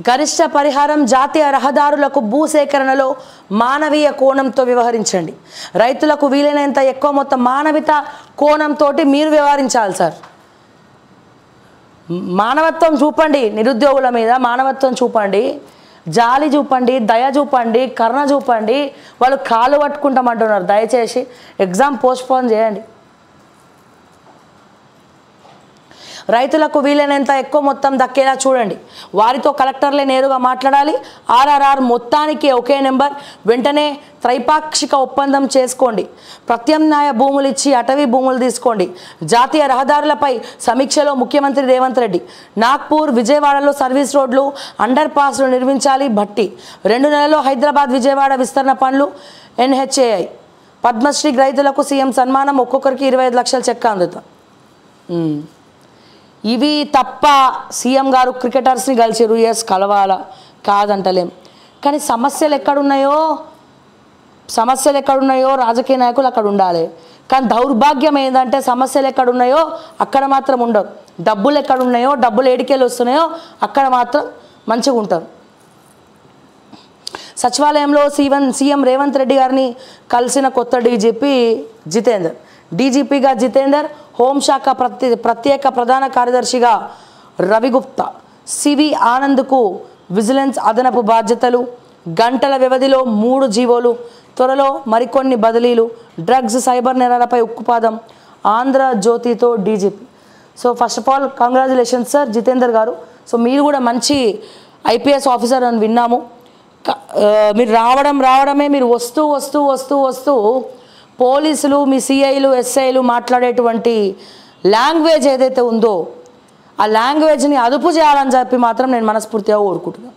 గరిష్ట పరిహారం జాతీయ రహదారులకు భూసేకరణలో మానవీయ కోణంతో వ్యవహరించండి. రైతులకు వీలైనంత ఎక్కువ మొత్తం మానవిత కోణంతో మీరు వ్యవహరించాలి సార్. మానవత్వం చూపండి, నిరుద్యోగుల మీద మానవత్వం చూపండి, జాలి చూపండి, దయ చూపండి, కరుణ చూపండి. వాళ్ళు కాలు పట్టుకుంటామంటున్నారు, దయచేసి ఎగ్జామ్ పోస్ట్పోన్ చేయండి. రైతులకు వీలైనంత ఎక్కువ మొత్తం దక్కేలా చూడండి. వారితో కలెక్టర్లే నేరుగా మాట్లాడాలి. ఆర్ఆర్ఆర్ మొత్తానికి ఒకే నెంబర్. వెంటనే త్రైపాక్షిక ఒప్పందం చేసుకోండి. ప్రత్యామ్నాయ భూములు ఇచ్చి అటవీ భూములు తీసుకోండి. జాతీయ రహదారులపై సమీక్షలో ముఖ్యమంత్రి రేవంత్ రెడ్డి. నాగ్పూర్ విజయవాడలో సర్వీస్ రోడ్లు, అండర్ పాస్లు నిర్మించాలి. భట్టి 2 నెలల్లో హైదరాబాద్ విజయవాడ విస్తరణ పనులు. NHAI పద్మశ్రీ రైతులకు సీఎం సన్మానం, ఒక్కొక్కరికి 25 లక్షల చెక్ అందుతాం. ఇవి తప్ప సీఎం గారు క్రికెటర్స్ని కలిసిరు. ఎస్, కలవాలా, కాదంటలేం. కానీ సమస్యలు ఎక్కడున్నాయో రాజకీయ నాయకులు అక్కడ ఉండాలి. కానీ దౌర్భాగ్యం ఏంటంటే సమస్యలు ఎక్కడున్నాయో అక్కడ మాత్రం ఉండవు. డబ్బులు ఎక్కడున్నాయో, డబ్బులు ఏడికేలు వస్తున్నాయో అక్కడ మాత్రం మంచిగా ఉంటారు. సచివాలయంలో సీఎం రేవంత్ రెడ్డి గారిని కలిసిన కొత్త డీజీపీగా జితేందర్, హోంశాఖ ప్రత్యేక ప్రధాన కార్యదర్శిగా రవిగుప్తా, సివి ఆనంద్కు విజిలెన్స్ అదనపు బాధ్యతలు. గంటల వ్యవధిలో 3 జీవోలు, త్వరలో మరికొన్ని బదిలీలు. డ్రగ్స్, సైబర్ నేరాలపై ఉక్కుపాదం. ఆంధ్రజ్యోతితో DGP. So first of all congratulations sir Jitender garu. So మీరు కూడా మంచి IPS ఆఫీసర్ అని విన్నాము. మీరు రావడమే మీరు వస్తూ పోలీసులు, మీ CIలు, SIలు మాట్లాడేటువంటి లాంగ్వేజ్ ఏదైతే ఉందో ఆ లాంగ్వేజ్ని అదుపు చేయాలని చెప్పి మాత్రం నేను మనస్ఫూర్తిగా కోరుకుంటున్నాను.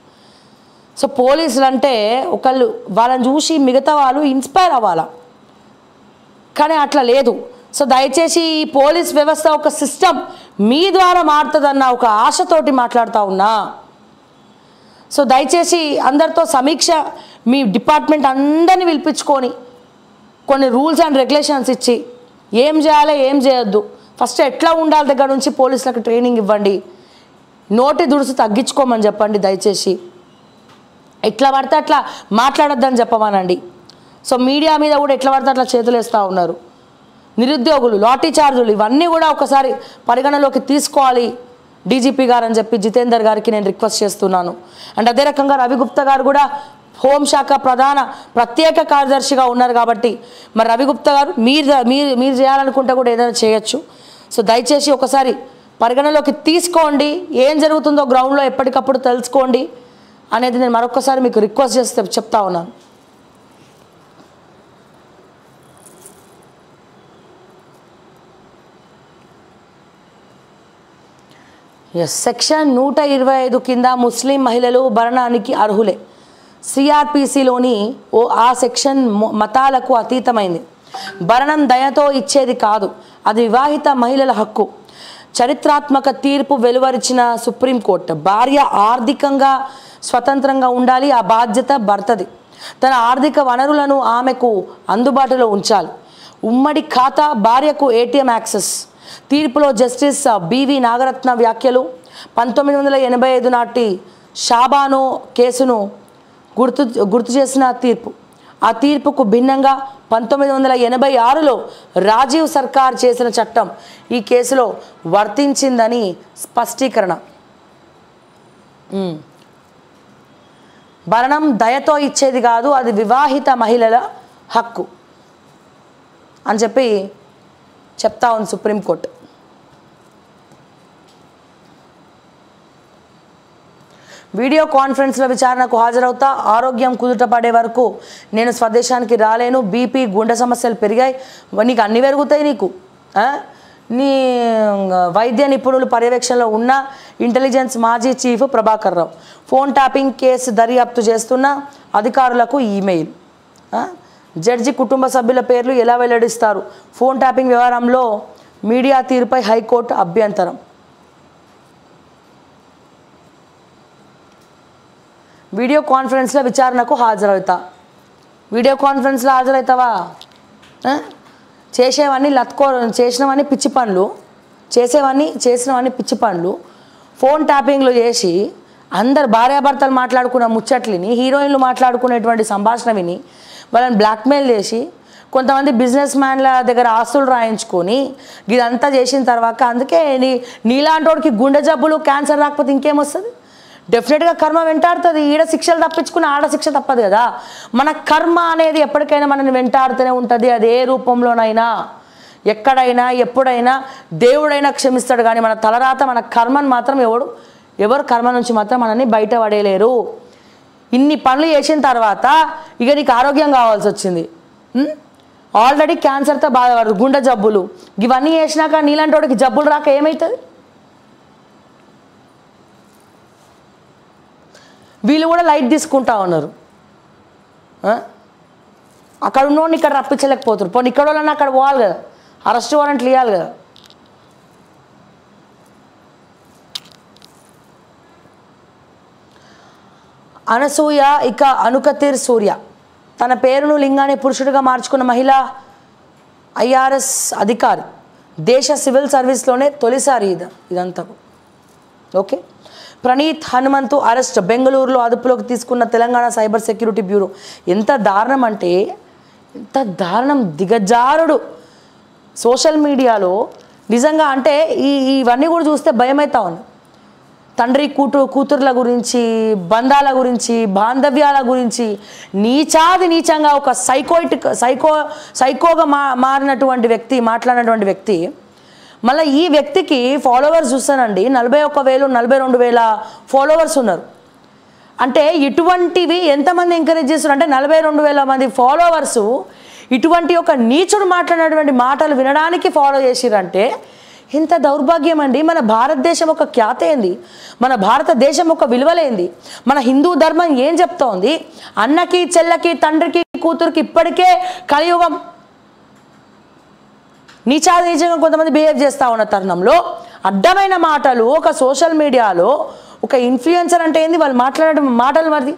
సో పోలీసులు అంటే వాళ్ళని చూసి మిగతా వాళ్ళు ఇన్స్పైర్ అవ్వాలా, కానీ అట్లా లేదు. సో దయచేసి ఈ పోలీస్ వ్యవస్థ ఒక సిస్టమ్ మీ ద్వారా మారుతుందన్న ఒక ఆశతోటి మాట్లాడుతూ ఉన్నా. సో దయచేసి అందరితో సమీక్ష, మీ డిపార్ట్మెంట్ అందరినీ పిలిపించుకొని కొన్ని రూల్స్ అండ్ రెగ్యులేషన్స్ ఇచ్చి ఏం చేయాలి, ఏం చేయొద్దు, ఫస్ట్ ఎట్లా ఉండాలి దగ్గర నుంచి పోలీసులకు ట్రైనింగ్ ఇవ్వండి. నోటి దురుసు తగ్గించుకోమని చెప్పండి. దయచేసి ఎట్లా పడితే అట్లా మాట్లాడొద్దని చెప్పమనండి. సో మీడియా మీద కూడా ఎట్లా పడితే అట్లా చేతులు వేస్తూ ఉన్నారు. నిరుద్యోగులు, లాఠీ చార్జులు, ఇవన్నీ కూడా ఒకసారి పరిగణలోకి తీసుకోవాలి డీజీపీ గారు అని చెప్పి జితేందర్ గారికి నేను రిక్వెస్ట్ చేస్తున్నాను. అండ్ అదే రకంగా రవిగుప్తా గారు కూడా హోంశాఖ ప్రత్యేక కార్యదర్శిగా ఉన్నారు కాబట్టి మరి రవిగుప్తా గారు మీరు చేయాలనుకుంటే కూడా ఏదైనా చేయొచ్చు. సో దయచేసి ఒకసారి పరిగణలోకి తీసుకోండి. ఏం జరుగుతుందో గ్రౌండ్లో ఎప్పటికప్పుడు తెలుసుకోండి అనేది నేను మరొకసారి మీకు రిక్వెస్ట్ చేస్తే చెప్తా ఉన్నాను. సెక్షన్ 125 కింద ముస్లిం మహిళలు భరణానికి అర్హులే. CRPCలోని ఆ సెక్షన్ మతాలకు అతీతమైంది. భరణం దయతో ఇచ్చేది కాదు, అది వివాహిత మహిళల హక్కు. చరిత్రాత్మక తీర్పు వెలువరించిన సుప్రీంకోర్టు భార్య ఆర్థికంగా స్వతంత్రంగా ఉండాలి. ఆ బాధ్యత భర్తది. తన ఆర్థిక వనరులను ఆమెకు అందుబాటులో ఉంచాలి. ఉమ్మడి ఖాతా, భార్యకు ATM యాక్సెస్. తీర్పులో జస్టిస్ BV నాగరత్న వ్యాఖ్యలు. 1985 నాటి షాబానో కేసును గుర్తు చేసిన తీర్పు. ఆ తీర్పుకు భిన్నంగా 1986లో రాజీవ్ సర్కార్ చేసిన చట్టం ఈ కేసులో వర్తించిందని స్పష్టీకరణ. భరణం దయతో ఇచ్చేది కాదు, అది వివాహిత మహిళల హక్కు అని చెప్పి చెప్తా ఉంది సుప్రీంకోర్టు. వీడియో కాన్ఫరెన్స్లో విచారణకు హాజరవుతా. ఆరోగ్యం కుదుట పడే వరకు నేను స్వదేశానికి రాలేను. BP, గుండె సమస్యలు పెరిగాయి. నీకు అన్నీ పెరుగుతాయి. నీ వైద్య నిపుణులు పర్యవేక్షణలో ఉన్న ఇంటెలిజెన్స్ మాజీ chief Prabhakar Rao. Phone tapping case దర్యాప్తు చేస్తున్న అధికారులకు ఈమెయిల్. జడ్జి కుటుంబ సభ్యుల పేర్లు ఎలా వెల్లడిస్తారు? ఫోన్ ట్యాపింగ్ వ్యవహారంలో మీడియా తీరుపై హైకోర్టు అభ్యంతరం. వీడియో కాన్ఫరెన్స్లో విచారణకు హాజరవుతా. వీడియో కాన్ఫరెన్స్లో హాజరవుతావా? చేసినవన్నీ పిచ్చి పనులు, చేసినవన్నీ పిచ్చి పనులు. ఫోన్ ట్యాపింగ్లు చేసి అందరు భార్యాభర్తలు మాట్లాడుకున్న ముచ్చట్లిని, హీరోయిన్లు మాట్లాడుకునేటువంటి సంభాషణ విని వాళ్ళని బ్లాక్మెయిల్ చేసి కొంతమంది బిజినెస్ మ్యాన్ల దగ్గర ఆస్తులు రాయించుకొని ఇదంతా చేసిన తర్వాత అందుకే నీలాంటోడికి గుండె జబ్బులు, క్యాన్సర్ రాకపోతే ఇంకేమొస్తుంది? డెఫినెట్గా కర్మ వెంటాడుతుంది. ఈడ శిక్షలు తప్పించుకుని ఆడ శిక్ష తప్పదు కదా. మన కర్మ అనేది ఎప్పటికైనా మనల్ని వెంటాడుతూనే ఉంటుంది. అది ఏ రూపంలోనైనా, ఎక్కడైనా, ఎప్పుడైనా దేవుడైనా క్షమిస్తాడు. కానీ మన తలరాత, మన కర్మను మాత్రం ఎవరు కర్మ నుంచి మాత్రం మనల్ని బయట పడేయలేరు. ఇన్ని పనులు చేసిన తర్వాత ఇక నీకు ఆరోగ్యం కావాల్సి వచ్చింది, ఆల్రెడీ క్యాన్సర్తో బాధపడదు, గుండె జబ్బులు, ఇవన్నీ చేసినాక నీలాంటి వాడికి జబ్బులు రాక ఏమవుతుంది? వీళ్ళు కూడా లైట్ తీసుకుంటా ఉన్నారు. అక్కడ ఉన్నోడిని ఇక్కడ రప్పించలేకపోతారు. పోనీ ఇక్కడ వాళ్ళని అక్కడ పోవాలి కదా, అరెస్ట్ వారెంట్లు ఇవ్వాలి కదా. అనసూయ ఇక అనుకతీర్ సూర్య తన పేరును లింగాన్ని పురుషుడిగా మార్చుకున్న మహిళా IRS అధికారి. దేశ సివిల్ సర్వీస్లోనే తొలిసారి ఇదంతా. ఓకే. ప్రణీత్ హనుమంతు అరెస్ట్. బెంగళూరులో అదుపులోకి తీసుకున్న తెలంగాణ సైబర్ సెక్యూరిటీ బ్యూరో. ఎంత దారుణం అంటే ఎంత దారుణం, దిగజారుడు. సోషల్ మీడియాలో నిజంగా అంటే ఇవన్నీ కూడా చూస్తే భయమవుతా ఉంది. తండ్రి కూతుర్ల గురించి, బంధాల గురించి, బాంధవ్యాల గురించి నీచంగా ఒక సైకోగా మారినటువంటి వ్యక్తి, మాట్లాడినటువంటి వ్యక్తి. మళ్ళీ ఈ వ్యక్తికి ఫాలోవర్స్ చూస్తానండి 41,000 42,000 ఫాలోవర్స్ ఉన్నారు. అంటే ఇటువంటివి ఎంతమంది ఎంకరేజ్ చేస్తున్నారు అంటే 42,000 మంది ఫాలోవర్సు ఇటువంటి ఒక నీచుడు మాట్లాడినటువంటి మాటలు వినడానికి ఫాలో చేసిరంటే ఎంత దౌర్భాగ్యం అండి. మన భారతదేశం ఒక ఖ్యాత ఏంది, మన భారతదేశం ఒక విలువలేంది, మన హిందూ ధర్మం ఏం చెప్తా ఉంది? అన్నకి, చెల్లకి, తండ్రికి, కూతురికి ఇప్పటికే కలియుగం నీచంగా కొంతమంది బిహేవ్ చేస్తూ ఉన్న తరుణంలో అడ్డమైన మాటలు ఒక సోషల్ మీడియాలో ఒక ఇన్ఫ్లుయెన్సర్ అంటే ఏంది, వాళ్ళు మాట్లాడే మాటలు మరి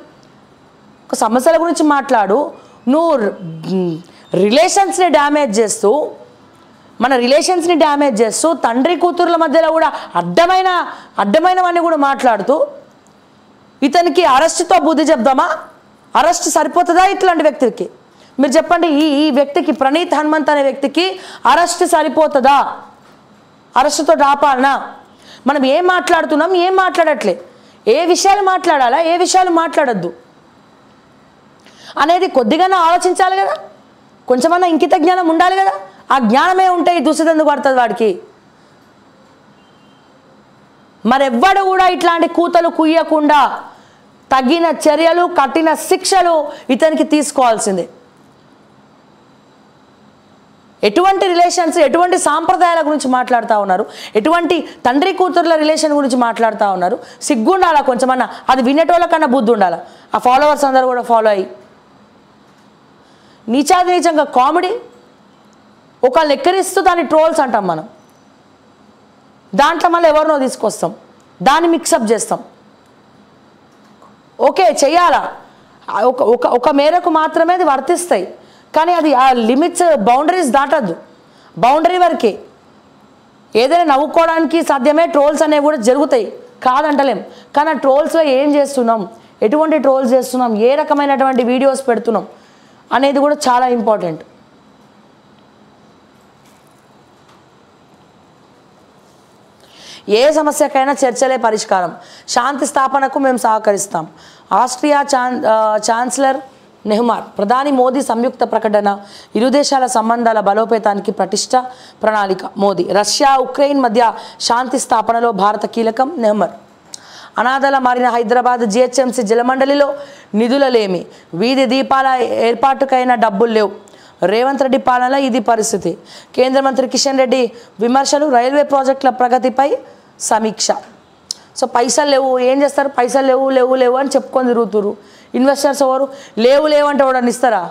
ఒక సమస్యల గురించి మాట్లాడు, నువ్వు రిలేషన్స్ని డ్యామేజ్ చేస్తూ, మన రిలేషన్స్ని డ్యామేజ్ చేస్తూ, తండ్రి కూతుర్ల మధ్యలో కూడా అడ్డమైనవన్నీ కూడా మాట్లాడుతూ ఇతనికి అరెస్ట్తో బుద్ధి చెప్దామా? అరెస్ట్ సరిపోతుందా ఇట్లాంటి వ్యక్తికి? మీరు చెప్పండి. ఈ వ్యక్తికి, ప్రణీత్ హనుమంత్ అనే వ్యక్తికి అరెస్ట్ సరిపోతుందా? అరెస్ట్తో ఆపాలనా? మనం ఏం మాట్లాడుతున్నాం, ఏం మాట్లాడట్లే, ఏ విషయాలు మాట్లాడాలా, ఏ విషయాలు మాట్లాడద్దు అనేది కొద్దిగానే ఆలోచించాలి కదా. కొంచెమన్నా ఇంకిత జ్ఞానం ఉండాలి కదా. ఆ జ్ఞానమే ఉంటే ఈ దుస్థితి ఎందుకు పడుతుంది వాడికి? మరెవ్వడు కూడా ఇట్లాంటి కూతలు కుయ్యకుండా తగిన చర్యలు, కఠిన శిక్షలు ఇతనికి తీసుకోవాల్సిందే. ఎటువంటి రిలేషన్స్, ఎటువంటి సాంప్రదాయాల గురించి మాట్లాడుతూ ఉన్నారు, ఎటువంటి తండ్రి కూతుర్ల రిలేషన్ గురించి మాట్లాడుతూ ఉన్నారు. సిగ్గుండాలా కొంచెమన్నా, అది వినేటోళ్ళకన్నా బుద్ధి ఉండాలా. ఆ ఫాలోవర్స్ అందరూ కూడా ఫాలో అయ్యి నీచంగా కామెడీ ఒకళ్ళని ఎక్కరిస్తూ దాన్ని ట్రోల్స్ అంటాం మనం. దాంట్లో మళ్ళీ ఎవరినో తీసుకొస్తాం, దాన్ని మిక్సప్ చేస్తాం. ఓకే చెయ్యాలా, ఒక మేరకు మాత్రమే అది వర్తిస్తాయి. కానీ అది ఆ లిమిట్స్, బౌండరీస్ దాటద్దు. బౌండరీ వరకే ఏదైనా నవ్వుకోవడానికి సాధ్యమే. ట్రోల్స్ అనేవి కూడా జరుగుతాయి, కాదంటలేం. కానీ ఆ ట్రోల్స్లో ఏం చేస్తున్నాం, ఎటువంటి ట్రోల్స్ చేస్తున్నాం, ఏ రకమైనటువంటి వీడియోస్ పెడుతున్నాం అనేది కూడా చాలా ఇంపార్టెంట్. ఏ సమస్యకైనా చర్చలే పరిష్కారం, శాంతి స్థాపనకు మేము సహకరిస్తాం. Austria chancellor Nehammer. ప్రధాని మోదీ సంయుక్త ప్రకటన. ఇరు దేశాల సంబంధాల బలోపేతానికి పటిష్ట ప్రణాళిక. మోదీ. రష్యా ఉక్రెయిన్ మధ్య శాంతి స్థాపనలో భారత కీలకం. నెహ్మార్. అనాథల మారిన హైదరాబాద్ GHMC జలమండలిలో నిధులలేమి, వీధి దీపాల ఏర్పాటుకైనా డబ్బులు లేవు. రేవంత్ రెడ్డి పాలనలో ఇది పరిస్థితి. కేంద్ర మంత్రి కిషన్ రెడ్డి విమర్శలు. రైల్వే ప్రాజెక్టుల ప్రగతిపై సమీక్ష. సో పైసలు లేవు, ఏం చేస్తారు? పైసలు లేవు అని చెప్పుకొని తిరుగుతురు. ఇన్వెస్టర్స్ ఎవరు? లేవు అంటే ఎవడని ఇస్తారా?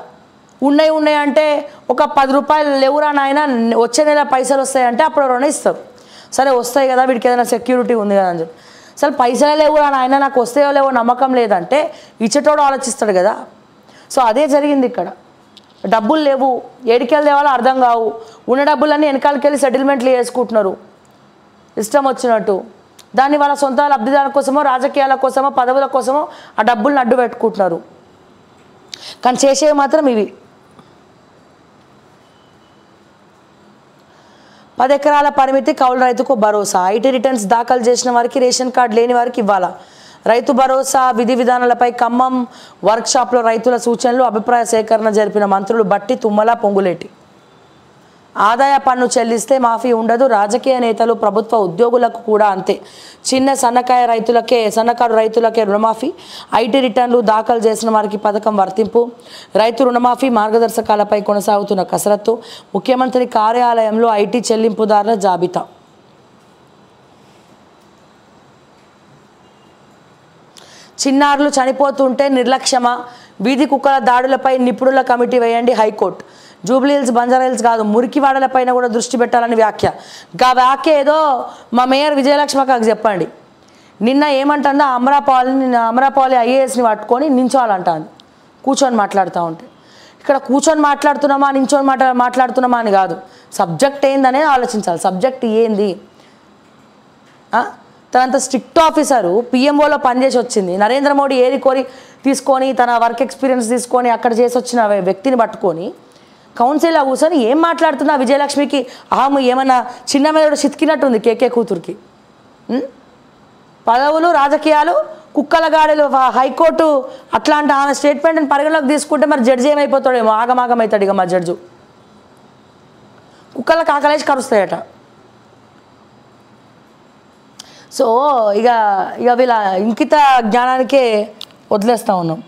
ఉన్నాయి అంటే ఒక 10 రూపాయలు లేవురా నాయన, వచ్చే నెల పైసలు వస్తాయంటే అప్పుడు ఎవరైనా ఇస్తారు. సరే వస్తాయి కదా, వీడికి ఏదైనా సెక్యూరిటీ ఉంది కదా అని చెప్పి. అసలు పైసలే లేవురా నాయన, నాకు వస్తాయో లేవో నమ్మకం లేదంటే ఇచ్చేటోడు ఆలోచిస్తాడు కదా. సో అదే జరిగింది ఇక్కడ. డబ్బులు లేవు, ఏడికెళ్ళి తేవాలో అర్థం కావు. ఉన్న డబ్బులన్నీ వెనకాలకి వెళ్ళి సెటిల్మెంట్లు చేసుకుంటున్నారు ఇష్టం వచ్చినట్టు. దాన్ని వాళ్ళ సొంత లబ్ధిదారుల కోసమో రాజకీయాల కోసమో పదవుల కోసమో ఆ డబ్బులను అడ్డు పెట్టుకుంటున్నారు. కానీ చేసేవి మాత్రం ఇవి. 10 ఎకరాల పరిమితి కౌలు రైతుకు భరోసా. ఐటీ రిటర్న్స్ దాఖలు చేసిన వారికి, రేషన్ కార్డు లేని వారికి ఇవ్వాలా. రైతు భరోసా విధి విధానాలపై ఖమ్మం వర్క్షాప్లో రైతుల సూచనలు, అభిప్రాయ సేకరణ జరిపిన మంత్రులు బట్టి, తుమ్మల, పొంగులేటి. ఆదాయ పన్ను చెల్లిస్తే మాఫీ ఉండదు. రాజకీయ నేతలు, ప్రభుత్వ ఉద్యోగులకు కూడా అంతే. సన్నకారు రైతులకే రుణమాఫీ. ఐటీ రిటర్న్లు దాఖలు చేసిన వారికి పథకం వర్తింపు. రైతు రుణమాఫీ మార్గదర్శకాలపై కొనసాగుతున్న కసరత్తు. ముఖ్యమంత్రి కార్యాలయంలో ఐటీ చెల్లింపుదారుల జాబితా. చిన్నారులు చనిపోతుంటే నిర్లక్ష్యమా? వీధి కుక్కల దాడులపై నిపుణుల కమిటీ వేయండి హైకోర్టు. జూబ్లీహిల్స్, బంజారాహిల్స్ కాదు, మురికివాడలపైన కూడా దృష్టి పెట్టాలని వ్యాఖ్య. గా వ్యాఖ్య ఏదో మా మేయర్ విజయలక్ష్మక్కకు చెప్పండి. నిన్న ఏమంటుందో అమరాపాలి ఐఏఎస్ని పట్టుకొని నించోవాలంటుంది కూర్చొని మాట్లాడుతూ ఉంటే. ఇక్కడ కూర్చొని మాట్లాడుతున్నామా నించొని మాట్లాడుతున్నామా అని కాదు, సబ్జెక్ట్ ఏందనేది ఆలోచించాలి. సబ్జెక్ట్ ఏంది? తనంత స్ట్రిక్ట్ ఆఫీసరు పిఎంఓలో పనిచేసి వచ్చింది. నరేంద్ర మోడీ ఏరి కోరి తీసుకొని తన వర్క్ ఎక్స్పీరియన్స్ తీసుకొని అక్కడ చేసి వచ్చిన వ్యక్తిని పట్టుకొని కౌన్సిల్లో కూర్చొని ఏం మాట్లాడుతున్నా విజయలక్ష్మికి అహము ఏమన్నా చిన్న మీద చితికినట్టుంది కేకే కూతురికి. పదవులు, రాజకీయాలు, కుక్కల గాడలు, హైకోర్టు అట్లాంటి ఆమె స్టేట్మెంట్ని పరిగణలోకి తీసుకుంటే మరి జడ్జి ఏమైపోతాడేమో, ఆగమాగమవుతాడు ఇక మా జడ్జు. కుక్కల కాకలేసి కరుస్తాయట. సో ఇక వీళ్ళ ఇంకిత జ్ఞానానికే వదిలేస్తూ ఉన్నాం.